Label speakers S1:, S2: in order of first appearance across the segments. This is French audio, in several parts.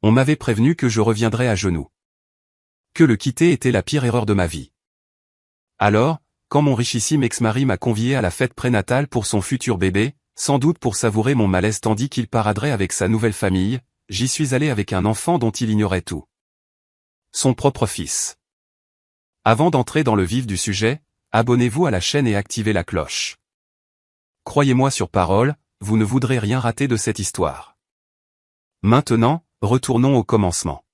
S1: On m'avait prévenu que je reviendrais à genoux. Que le quitter était la pire erreur de ma vie. Alors, quand mon richissime ex-mari m'a convié à la fête prénatale pour son futur bébé, sans doute pour savourer mon malaise tandis qu'il paraderait avec sa nouvelle famille, j'y suis allé avec un enfant dont il ignorait tout. Son propre fils. Avant d'entrer dans le vif du sujet, abonnez-vous à la chaîne et activez la cloche. Croyez-moi sur parole, vous ne voudrez rien rater de cette histoire. Maintenant, retournons au commencement.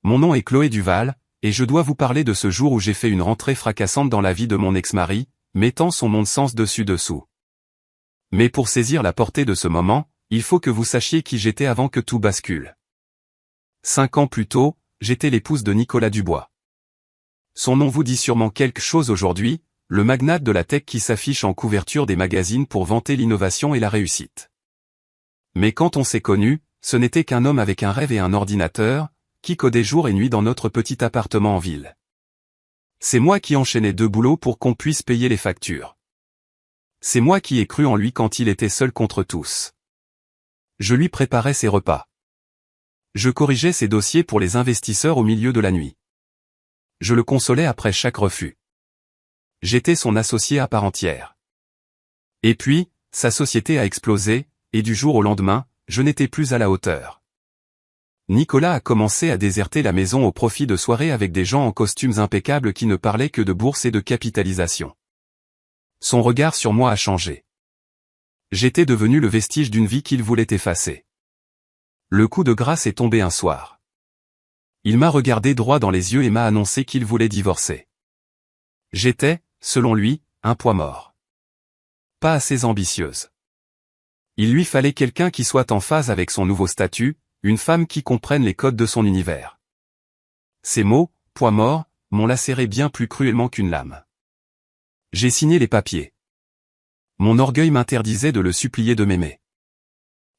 S1: Mon nom est Chloé Duval, et je dois vous parler de ce jour où j'ai fait une rentrée fracassante dans la vie de mon ex-mari, mettant son monde sens dessus-dessous. Mais pour saisir la portée de ce moment, il faut que vous sachiez qui j'étais avant que tout bascule. 5 ans plus tôt, j'étais l'épouse de Nicolas Dubois. Son nom vous dit sûrement quelque chose aujourd'hui, le magnate de la tech qui s'affiche en couverture des magazines pour vanter l'innovation et la réussite. Mais quand on s'est connus, ce n'était qu'un homme avec un rêve et un ordinateur, qui codait jour et nuit dans notre petit appartement en ville. C'est moi qui enchaînais 2 boulots pour qu'on puisse payer les factures. C'est moi qui ai cru en lui quand il était seul contre tous. Je lui préparais ses repas. Je corrigeais ses dossiers pour les investisseurs au milieu de la nuit. Je le consolais après chaque refus. J'étais son associé à part entière. Et puis, sa société a explosé, et du jour au lendemain, je n'étais plus à la hauteur. Nicolas a commencé à déserter la maison au profit de soirées avec des gens en costumes impeccables qui ne parlaient que de bourse et de capitalisation. Son regard sur moi a changé. J'étais devenu le vestige d'une vie qu'il voulait effacer. Le coup de grâce est tombé un soir. Il m'a regardé droit dans les yeux et m'a annoncé qu'il voulait divorcer. J'étais, selon lui, un poids mort. Pas assez ambitieuse. Il lui fallait quelqu'un qui soit en phase avec son nouveau statut, une femme qui comprenne les codes de son univers. Ces mots, poids mort, m'ont lacéré bien plus cruellement qu'une lame. J'ai signé les papiers. Mon orgueil m'interdisait de le supplier de m'aimer.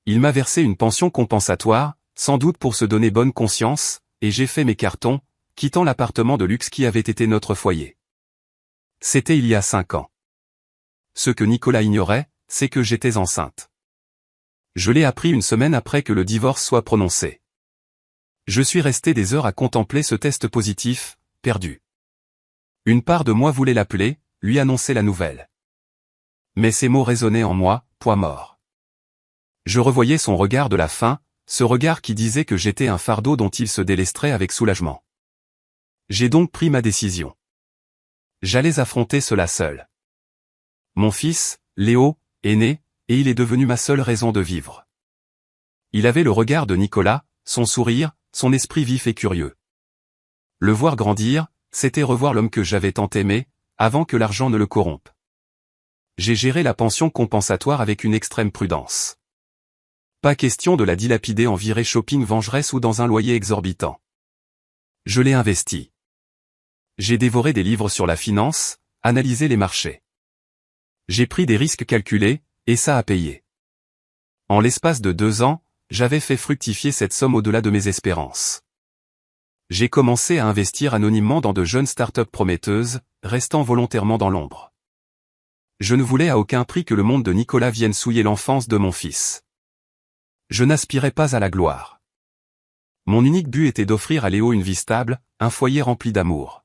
S1: Il m'a versé une pension compensatoire, sans doute pour se donner bonne conscience, et j'ai fait mes cartons, quittant l'appartement de luxe qui avait été notre foyer. C'était il y a 5 ans. Ce que Nicolas ignorait, c'est que j'étais enceinte. Je l'ai appris une semaine après que le divorce soit prononcé. Je suis resté des heures à contempler ce test positif, perdu. Une part de moi voulait l'appeler, lui annoncer la nouvelle. Mais ces mots résonnaient en moi, poids mort. Je revoyais son regard de la faim, ce regard qui disait que j'étais un fardeau dont il se délesterait avec soulagement. J'ai donc pris ma décision. J'allais affronter cela seul. Mon fils, Léo, est né, et il est devenu ma seule raison de vivre. Il avait le regard de Nicolas, son sourire, son esprit vif et curieux. Le voir grandir, c'était revoir l'homme que j'avais tant aimé, avant que l'argent ne le corrompe. J'ai géré la pension compensatoire avec une extrême prudence. Pas question de la dilapider en virée shopping vengeresse ou dans un loyer exorbitant. Je l'ai investi. J'ai dévoré des livres sur la finance, analysé les marchés. J'ai pris des risques calculés, et ça a payé. En l'espace de 2 ans, j'avais fait fructifier cette somme au-delà de mes espérances. J'ai commencé à investir anonymement dans de jeunes startups prometteuses, restant volontairement dans l'ombre. Je ne voulais à aucun prix que le monde de Nicolas vienne souiller l'enfance de mon fils. Je n'aspirais pas à la gloire. Mon unique but était d'offrir à Léo une vie stable, un foyer rempli d'amour.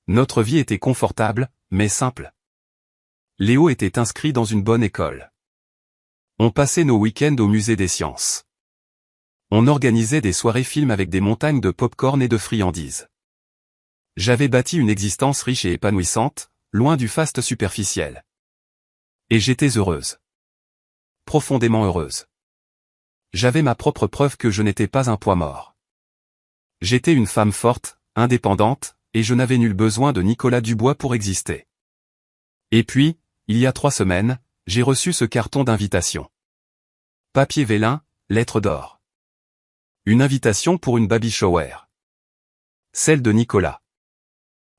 S1: Notre vie était confortable, mais simple. Léo était inscrit dans une bonne école. On passait nos week-ends au musée des sciences. On organisait des soirées films avec des montagnes de pop-corn et de friandises. J'avais bâti une existence riche et épanouissante, loin du faste superficiel. Et j'étais heureuse. Profondément heureuse. J'avais ma propre preuve que je n'étais pas un poids mort. J'étais une femme forte, indépendante, et je n'avais nul besoin de Nicolas Dubois pour exister. Et puis, il y a 3 semaines, j'ai reçu ce carton d'invitation. Papier vélin, lettre d'or. Une invitation pour une baby shower. Celle de Nicolas.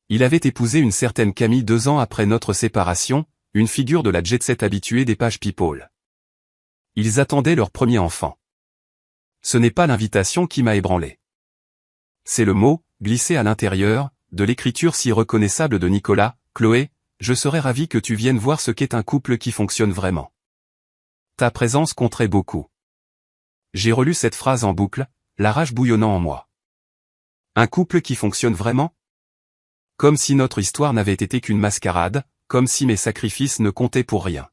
S1: Il avait épousé une certaine Camille 2 ans après notre séparation, une figure de la jet-set habituée des pages People. Ils attendaient leur premier enfant. Ce n'est pas l'invitation qui m'a ébranlé. C'est le mot, glissé à l'intérieur, de l'écriture si reconnaissable de Nicolas, Chloé, je serais ravi que tu viennes voir ce qu'est un couple qui fonctionne vraiment. Ta présence compterait beaucoup. J'ai relu cette phrase en boucle, la rage bouillonnant en moi. Un couple qui fonctionne vraiment? Comme si notre histoire n'avait été qu'une mascarade, comme si mes sacrifices ne comptaient pour rien.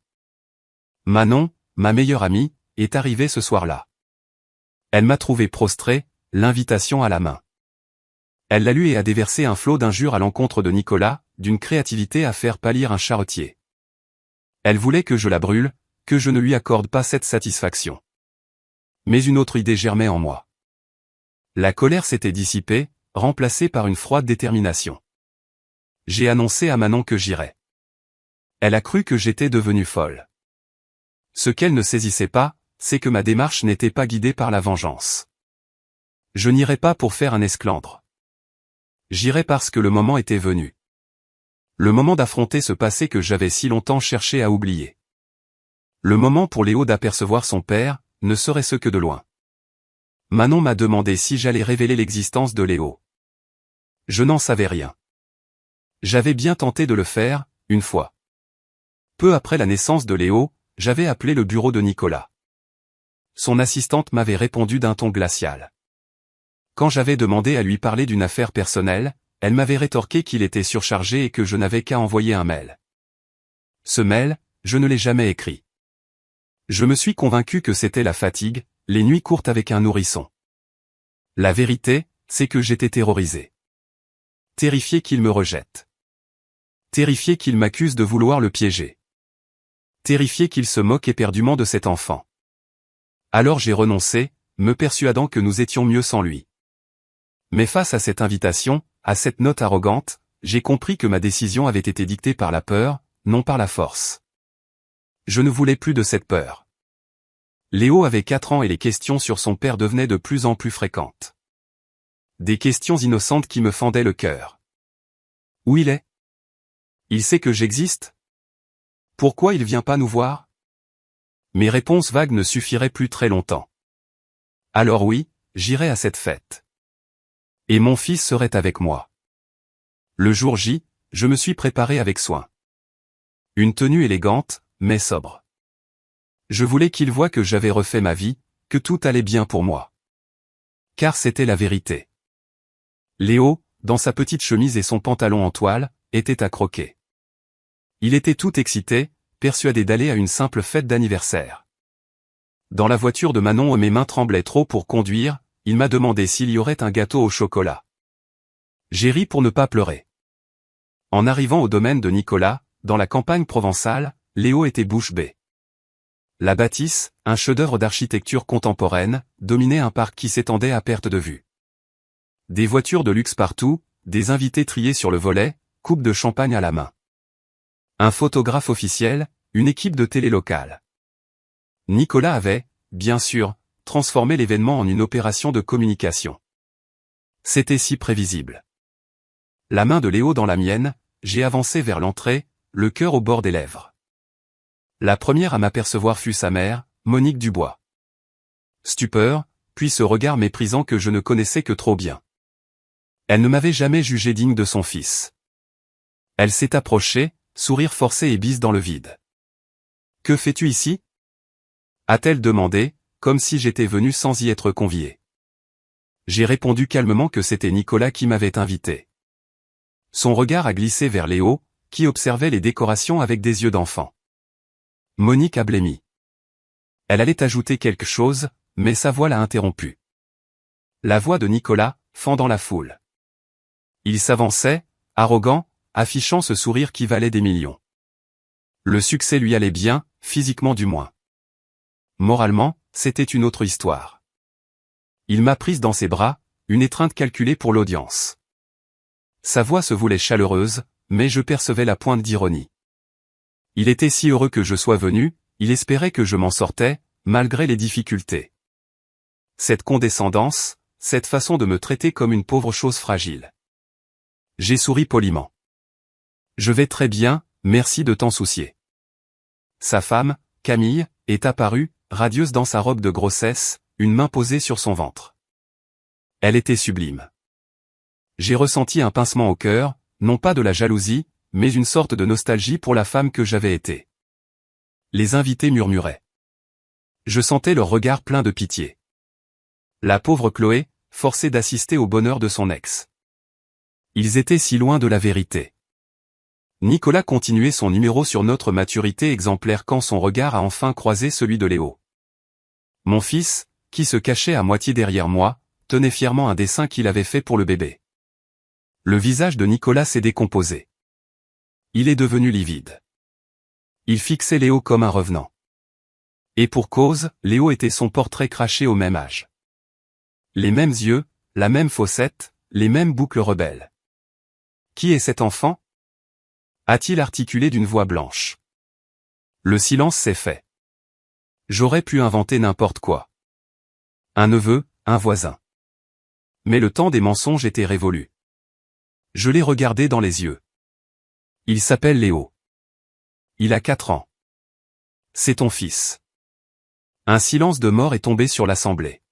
S1: Manon, ma meilleure amie, est arrivée ce soir-là. Elle m'a trouvé prostré, l'invitation à la main. Elle l'a lu et a déversé un flot d'injures à l'encontre de Nicolas, d'une créativité à faire pâlir un charretier. Elle voulait que je la brûle, que je ne lui accorde pas cette satisfaction. Mais une autre idée germait en moi. La colère s'était dissipée, remplacée par une froide détermination. J'ai annoncé à Manon que j'irais. Elle a cru que j'étais devenue folle. Ce qu'elle ne saisissait pas, c'est que ma démarche n'était pas guidée par la vengeance. Je n'irais pas pour faire un esclandre. J'irais parce que le moment était venu. Le moment d'affronter ce passé que j'avais si longtemps cherché à oublier. Le moment pour Léo d'apercevoir son père, ne serait-ce que de loin. Manon m'a demandé si j'allais révéler l'existence de Léo. Je n'en savais rien. J'avais bien tenté de le faire, une fois. Peu après la naissance de Léo, j'avais appelé le bureau de Nicolas. Son assistante m'avait répondu d'un ton glacial. Quand j'avais demandé à lui parler d'une affaire personnelle, elle m'avait rétorqué qu'il était surchargé et que je n'avais qu'à envoyer un mail. Ce mail, je ne l'ai jamais écrit. Je me suis convaincu que c'était la fatigue, les nuits courtes avec un nourrisson. La vérité, c'est que j'étais terrorisé. Terrifié qu'il me rejette. Terrifié qu'il m'accuse de vouloir le piéger. Terrifié qu'il se moque éperdument de cet enfant. Alors j'ai renoncé, me persuadant que nous étions mieux sans lui. Mais face à cette invitation, à cette note arrogante, j'ai compris que ma décision avait été dictée par la peur, non par la force. Je ne voulais plus de cette peur. Léo avait 4 ans et les questions sur son père devenaient de plus en plus fréquentes. Des questions innocentes qui me fendaient le cœur. Où il est? Il sait que j'existe? Pourquoi il vient pas nous voir? Mes réponses vagues ne suffiraient plus très longtemps. Alors oui, j'irai à cette fête. Et mon fils serait avec moi. Le jour J, je me suis préparé avec soin. Une tenue élégante, mais sobre. Je voulais qu'il voie que j'avais refait ma vie, que tout allait bien pour moi. Car c'était la vérité. Léo, dans sa petite chemise et son pantalon en toile, était à croquer. Il était tout excité, persuadé d'aller à une simple fête d'anniversaire. Dans la voiture de Manon où mes mains tremblaient trop pour conduire, il m'a demandé s'il y aurait un gâteau au chocolat. J'ai ri pour ne pas pleurer. En arrivant au domaine de Nicolas, dans la campagne provençale, Léo était bouche bée. La bâtisse, un chef-d'œuvre d'architecture contemporaine, dominait un parc qui s'étendait à perte de vue. Des voitures de luxe partout, des invités triés sur le volet, coupe de champagne à la main. Un photographe officiel, une équipe de télé locale. Nicolas avait, bien sûr, transformé l'événement en une opération de communication. C'était si prévisible. La main de Léo dans la mienne, j'ai avancé vers l'entrée, le cœur au bord des lèvres. La première à m'apercevoir fut sa mère, Monique Dubois. Stupeur, puis ce regard méprisant que je ne connaissais que trop bien. Elle ne m'avait jamais jugé digne de son fils. Elle s'est approchée, sourire forcé et bise dans le vide. « Que fais-tu ici » a-t-elle demandé, comme si j'étais venu sans y être convié. J'ai répondu calmement que c'était Nicolas qui m'avait invité. Son regard a glissé vers Léo, qui observait les décorations avec des yeux d'enfant. Monique a blêmi. Elle allait ajouter quelque chose, mais sa voix l'a interrompue. La voix de Nicolas, fendant la foule. Il s'avançait, arrogant, affichant ce sourire qui valait des millions. Le succès lui allait bien, physiquement du moins. Moralement, c'était une autre histoire. Il m'a prise dans ses bras, une étreinte calculée pour l'audience. Sa voix se voulait chaleureuse, mais je percevais la pointe d'ironie. Il était si heureux que je sois venu, il espérait que je m'en sortais, malgré les difficultés. Cette condescendance, cette façon de me traiter comme une pauvre chose fragile. J'ai souri poliment. Je vais très bien, merci de t'en soucier. Sa femme, Camille, est apparue, radieuse dans sa robe de grossesse, une main posée sur son ventre. Elle était sublime. J'ai ressenti un pincement au cœur, non pas de la jalousie, mais une sorte de nostalgie pour la femme que j'avais été. Les invités murmuraient. Je sentais leur regard plein de pitié. La pauvre Chloé, forcée d'assister au bonheur de son ex. Ils étaient si loin de la vérité. Nicolas continuait son numéro sur notre maturité exemplaire quand son regard a enfin croisé celui de Léo. Mon fils, qui se cachait à moitié derrière moi, tenait fièrement un dessin qu'il avait fait pour le bébé. Le visage de Nicolas s'est décomposé. Il est devenu livide. Il fixait Léo comme un revenant. Et pour cause, Léo était son portrait craché au même âge. Les mêmes yeux, la même fossette, les mêmes boucles rebelles. Qui est cet enfant ? A-t-il articulé d'une voix blanche. Le silence s'est fait. J'aurais pu inventer n'importe quoi. Un neveu, un voisin. Mais le temps des mensonges était révolu. Je l'ai regardé dans les yeux. Il s'appelle Léo. Il a 4 ans. C'est ton fils. Un silence de mort est tombé sur l'assemblée.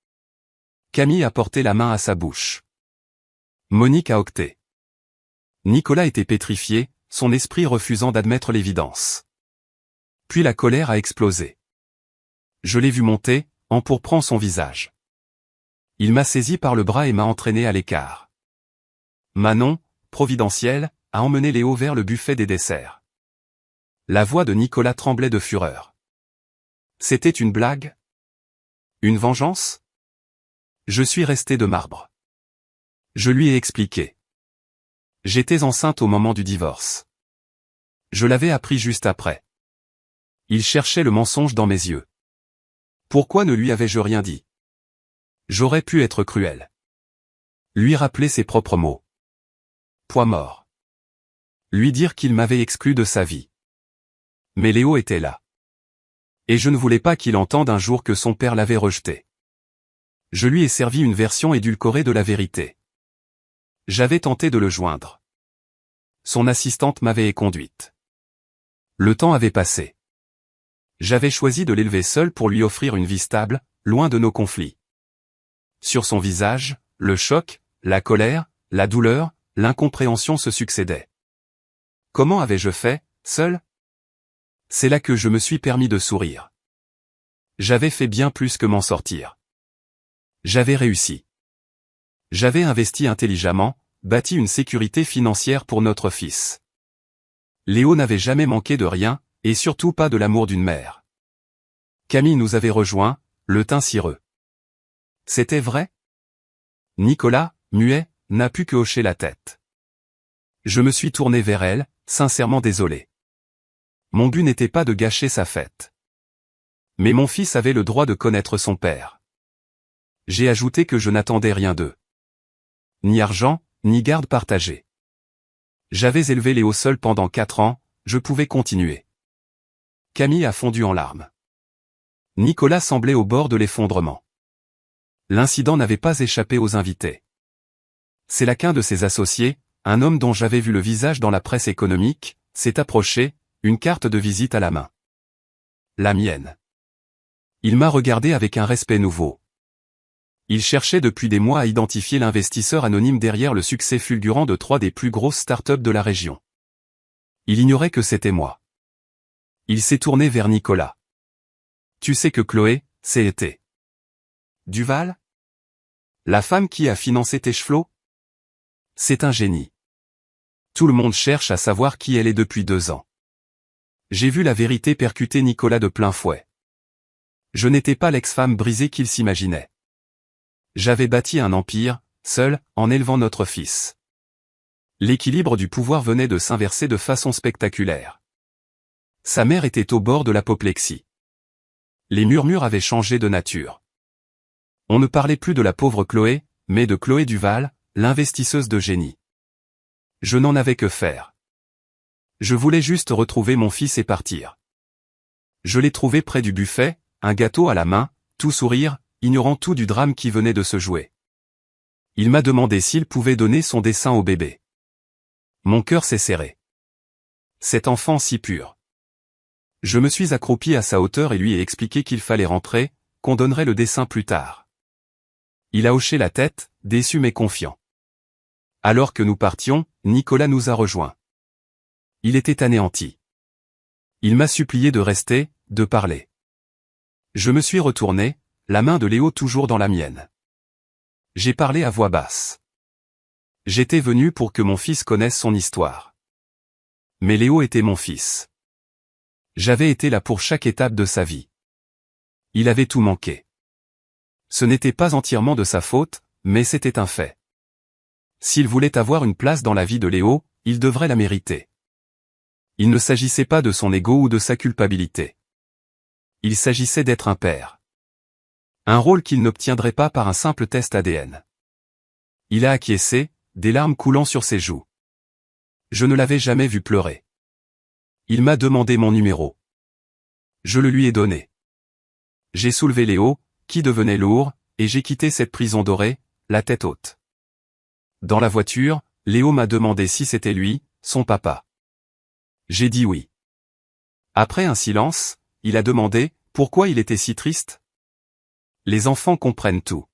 S1: Camille a porté la main à sa bouche. Monique a octé. Nicolas était pétrifié, son esprit refusant d'admettre l'évidence. Puis la colère a explosé. Je l'ai vu monter, empourprant son visage. Il m'a saisi par le bras et m'a entraîné à l'écart. Manon, providentielle, a emmené Léo vers le buffet des desserts. La voix de Nicolas tremblait de fureur. C'était une blague ? Une vengeance ? Je suis resté de marbre. Je lui ai expliqué. J'étais enceinte au moment du divorce. Je l'avais appris juste après. Il cherchait le mensonge dans mes yeux. Pourquoi ne lui avais-je rien dit ? J'aurais pu être cruel. Lui rappeler ses propres mots. Poids mort. Lui dire qu'il m'avait exclu de sa vie. Mais Léo était là. Et je ne voulais pas qu'il entende un jour que son père l'avait rejeté. Je lui ai servi une version édulcorée de la vérité. J'avais tenté de le joindre. Son assistante m'avait éconduite. Le temps avait passé. J'avais choisi de l'élever seul pour lui offrir une vie stable, loin de nos conflits. Sur son visage, le choc, la colère, la douleur, l'incompréhension se succédaient. Comment avais-je fait, seul ? C'est là que je me suis permis de sourire. J'avais fait bien plus que m'en sortir. J'avais réussi. J'avais investi intelligemment, bâti une sécurité financière pour notre fils. Léo n'avait jamais manqué de rien, et surtout pas de l'amour d'une mère. Camille nous avait rejoints, le teint cireux. C'était vrai ? Nicolas, muet, n'a pu que hocher la tête. Je me suis tourné vers elle, sincèrement désolé. Mon but n'était pas de gâcher sa fête. Mais mon fils avait le droit de connaître son père. J'ai ajouté que je n'attendais rien d'eux. Ni argent, ni garde partagée. J'avais élevé Léo seul pendant 4 ans, je pouvais continuer. Camille a fondu en larmes. Nicolas semblait au bord de l'effondrement. L'incident n'avait pas échappé aux invités. C'est là qu'un de ses associés, un homme dont j'avais vu le visage dans la presse économique, s'est approché, une carte de visite à la main. La mienne. Il m'a regardé avec un respect nouveau. Il cherchait depuis des mois à identifier l'investisseur anonyme derrière le succès fulgurant de 3 des plus grosses startups de la région. Il ignorait que c'était moi. Il s'est tourné vers Nicolas. Tu sais que Chloé, c'est été. Duval ? La femme qui a financé tes chevaux ? C'est un génie. Tout le monde cherche à savoir qui elle est depuis 2 ans. J'ai vu la vérité percuter Nicolas de plein fouet. Je n'étais pas l'ex-femme brisée qu'il s'imaginait. J'avais bâti un empire, seul, en élevant notre fils. L'équilibre du pouvoir venait de s'inverser de façon spectaculaire. Sa mère était au bord de l'apoplexie. Les murmures avaient changé de nature. On ne parlait plus de la pauvre Chloé, mais de Chloé Duval, l'investisseuse de génie. Je n'en avais que faire. Je voulais juste retrouver mon fils et partir. Je l'ai trouvé près du buffet, un gâteau à la main, tout sourire, ignorant tout du drame qui venait de se jouer. Il m'a demandé s'il pouvait donner son dessin au bébé. Mon cœur s'est serré. Cet enfant si pur. Je me suis accroupi à sa hauteur et lui ai expliqué qu'il fallait rentrer, qu'on donnerait le dessin plus tard. Il a hoché la tête, déçu mais confiant. Alors que nous partions, Nicolas nous a rejoints. Il était anéanti. Il m'a supplié de rester, de parler. Je me suis retourné, la main de Léo toujours dans la mienne. J'ai parlé à voix basse. J'étais venu pour que mon fils connaisse son histoire. Mais Léo était mon fils. J'avais été là pour chaque étape de sa vie. Il avait tout manqué. Ce n'était pas entièrement de sa faute, mais c'était un fait. S'il voulait avoir une place dans la vie de Léo, il devrait la mériter. Il ne s'agissait pas de son ego ou de sa culpabilité. Il s'agissait d'être un père. Un rôle qu'il n'obtiendrait pas par un simple test ADN. Il a acquiescé, des larmes coulant sur ses joues. Je ne l'avais jamais vu pleurer. Il m'a demandé mon numéro. Je le lui ai donné. J'ai soulevé Léo, qui devenait lourd, et j'ai quitté cette prison dorée, la tête haute. Dans la voiture, Léo m'a demandé si c'était lui, son papa. J'ai dit oui. Après un silence, il a demandé pourquoi il était si triste. Les enfants comprennent tout.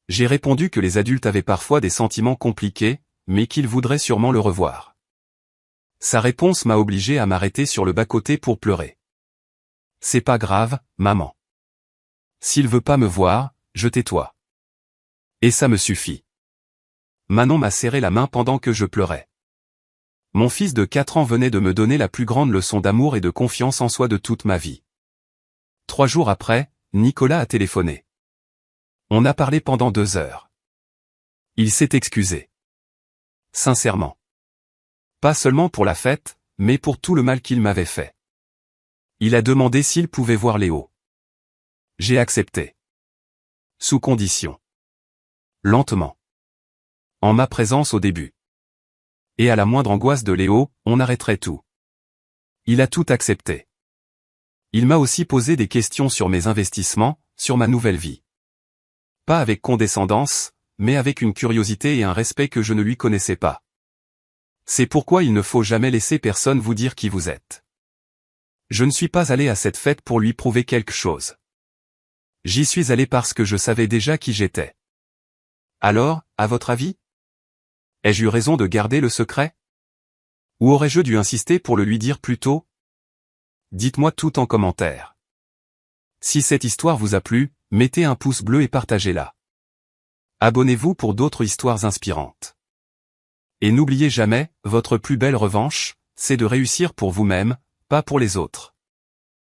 S1: J'ai répondu que les adultes avaient parfois des sentiments compliqués, mais qu'ils voudraient sûrement le revoir. Sa réponse m'a obligé à m'arrêter sur le bas-côté pour pleurer. C'est pas grave, maman. S'il veut pas me voir, je tais-toi. Et ça me suffit. Manon m'a serré la main pendant que je pleurais. Mon fils de 4 ans venait de me donner la plus grande leçon d'amour et de confiance en soi de toute ma vie. 3 jours après, Nicolas a téléphoné. On a parlé pendant 2 heures. Il s'est excusé. Sincèrement. Pas seulement pour la fête, mais pour tout le mal qu'il m'avait fait. Il a demandé s'il pouvait voir Léo. J'ai accepté. Sous condition. Lentement. En ma présence au début. Et à la moindre angoisse de Léo, on arrêterait tout. Il a tout accepté. Il m'a aussi posé des questions sur mes investissements, sur ma nouvelle vie. Pas avec condescendance, mais avec une curiosité et un respect que je ne lui connaissais pas. C'est pourquoi il ne faut jamais laisser personne vous dire qui vous êtes. Je ne suis pas allé à cette fête pour lui prouver quelque chose. J'y suis allé parce que je savais déjà qui j'étais. Alors, à votre avis? Ai-je eu raison de garder le secret? Ou aurais-je dû insister pour le lui dire plus tôt? Dites-moi tout en commentaire. Si cette histoire vous a plu, mettez un pouce bleu et partagez-la. Abonnez-vous pour d'autres histoires inspirantes. Et n'oubliez jamais, votre plus belle revanche, c'est de réussir pour vous-même, pas pour les autres.